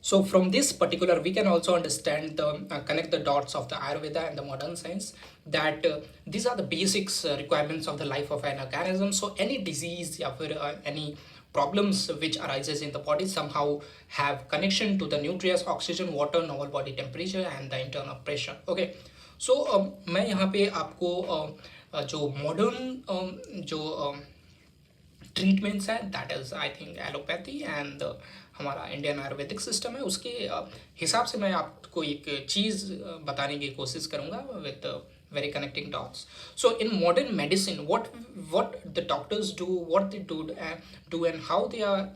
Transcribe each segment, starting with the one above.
So from this particular, we can also understand the connect the dots of the Ayurveda and the modern science. That these are the basics requirements of the life of an organism. So any disease or any problems which arises in the body somehow have connection to the nutrients, oxygen, water, normal body temperature, and the internal pressure. Okay, so मैं यहाँ पे आपको जो modern जो treatments है that is I think allopathy and हमारा Indian Ayurvedic system है उसके हिसाब से मैं आपको एक चीज़ बताने की कोशिश करूँगा with very connecting dots. So in modern medicine, what the doctors do, what they do and how they are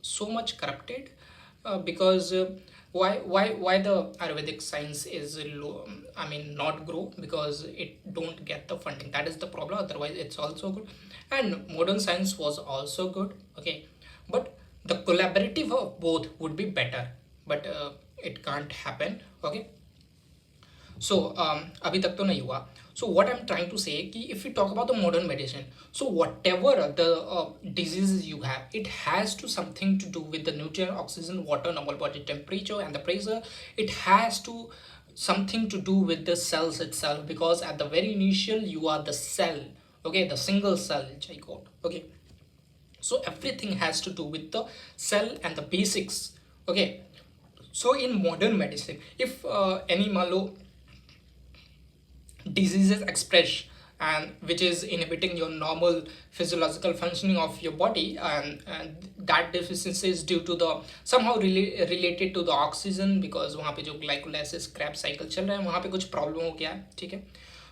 so much corrupted because why the Ayurvedic science is low, I mean not grow because it don't get the funding. That is the problem. Otherwise it's also good, and modern science was also good. Okay, but the collaborative of both would be better, but it can't happen. Okay, so अभी तक तो नहीं हुआ. So what I'm trying to say कि if we talk about the modern medicine, so whatever the diseases you have, it has to something to do with the nutrient, oxygen, water, normal body temperature, and the pressure. It has to something to do with the cells itself, because at the very initial you are the cell. Okay, the single cell which I got. Okay, so everything has to do with the cell and the basics. Okay, so in modern medicine, if any मान लो diseases express and which is inhibiting your normal physiological functioning of your body, and that deficiency is due to the somehow related to the oxygen, because वहाँ पे जो glycolysis Krebs cycle चल रहा है वहाँ पे कुछ प्रॉब्लम हो गया है. ठीक है,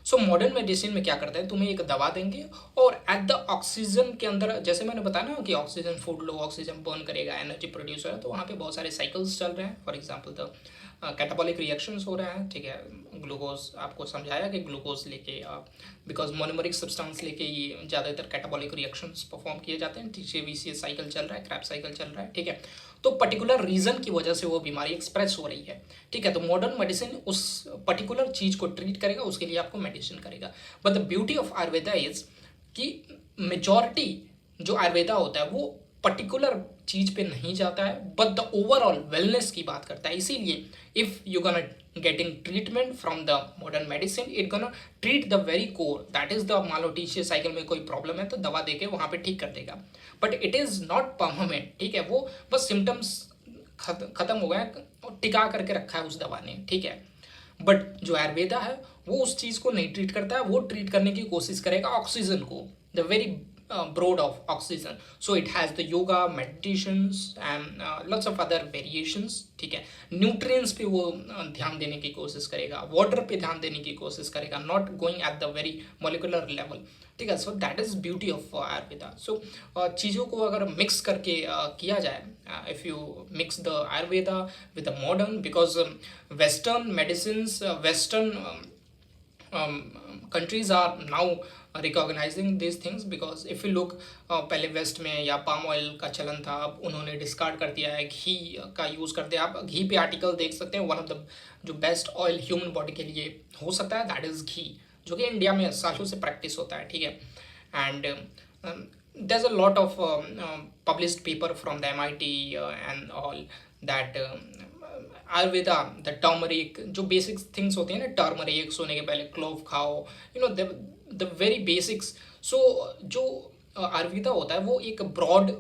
सो मॉडर्न मेडिसिन में क्या करता है, तुम्हें एक दवा देंगे और एट द ऑक्सीजन के अंदर, जैसे मैंने बताया ना कि ऑक्सीजन फूड लो, ऑक्सीजन बर्न करेगा, एनर्जी प्रोड्यूस हो रहा है, तो वहाँ पे बहुत सारे साइकिल्स चल रहे हैं. For example the catabolic reactions हो रहे हैं. ठीक है, ग्लूकोज आपको समझाया कि ग्लूकोज लेके बिकॉज मोनोमरिक सब्सटेंस लेके ये ज़्यादातर कैटाबॉलिक रिएक्शंस परफॉर्म किए जाते हैं. TCVCS साइकिल चल रहा है, क्रैप साइकिल चल रहा है. ठीक है, तो पर्टिकुलर रीज़न की वजह से वो बीमारी एक्सप्रेस हो रही है. ठीक है, तो मॉडर्न मेडिसिन उस पर्टिकुलर चीज़ को ट्रीट करेगा, उसके लिए आपको मेडिसिन करेगा. But the beauty of Ayurveda is कि मेजॉरिटी जो आयुर्वेदा होता है वो पर्टिकुलर चीज पे नहीं जाता है, बट द ओवरऑल वेलनेस की बात करता है. इसीलिए if you gonna getting treatment from the modern medicine, it gonna treat the very core, that is the मान लो TCA साइकिल में कोई प्रॉब्लम है तो दवा देके वहां पे ठीक कर देगा, but it is not permanent. ठीक है, वो बस सिम्टम्स खत्म हो गए, टिका करके रखा है उस दवा ने. ठीक है, बट जो आयुर्वेदा है वो उस चीज़ को नहीं ट्रीट करता है, वो ट्रीट करने की कोशिश करेगा ऑक्सीजन को, the very broad of oxygen. So it has the yoga, meditations and lots of other variations. ठीक है, न्यूट्रिएंट्स पे वो ध्यान देने की कोशिश करेगा, वाटर पे ध्यान देने की कोशिश करेगा, not going at the very molecular level. ठीक है, so that is beauty of Ayurveda. So चीज़ों को अगर मिक्स करके किया जाए, if you mix the Ayurveda with the modern, because western medicine, western countries are now recognizing these things, because if you look पहले waste में या पाम ऑयल का चलन था, अब उन्होंने डिस्कार्ड कर दिया है, घी का यूज़ करते हैं. आप घी पे आर्टिकल देख सकते हैं, वन ऑफ द जो बेस्ट ऑयल ह्यूमन बॉडी के लिए हो सकता है दैट इज़ घी, जो कि इंडिया में सालों से प्रैक्टिस होता है. ठीक है, and there's a lot of published paper from the MIT and all that Ayurveda, the turmeric, जो बेसिक थिंग्स होते हैं ना, टर्मरिक, सोने के पहले क्लोव खाओ, you know the very basics. So जो आयुर्वेदा होता है वो एक ब्रॉड,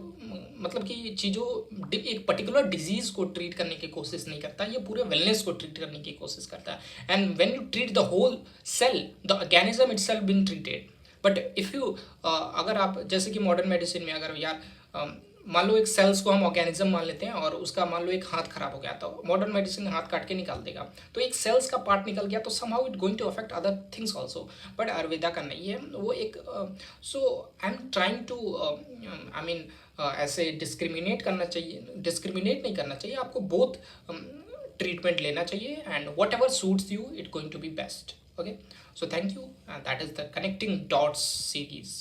मतलब कि चीज़ों एक पर्टिकुलर डिजीज़ को ट्रीट करने की कोशिश नहीं करता, ये पूरे वेलनेस को ट्रीट करने की कोशिश करता है. And when you treat the whole cell, the organism itself been treated. But if you अगर आप जैसे कि मॉडर्न मेडिसिन में अगर यार मान लो एक सेल्स को हम ऑर्गेनिज्म मान लेते हैं और उसका मान लो एक हाथ खराब हो गया, तो मॉडर्न मेडिसिन हाथ काट के निकाल देगा, तो एक सेल्स का पार्ट निकल गया तो somehow it going to affect other things also. But Ayurveda का नहीं है वो एक. So I am trying to I mean ऐसे डिस्क्रिमिनेट नहीं करना चाहिए, आपको बोथ ट्रीटमेंट लेना चाहिए, and whatever suits you it going to be best. Okay, so thank you, and that is the connecting dots series.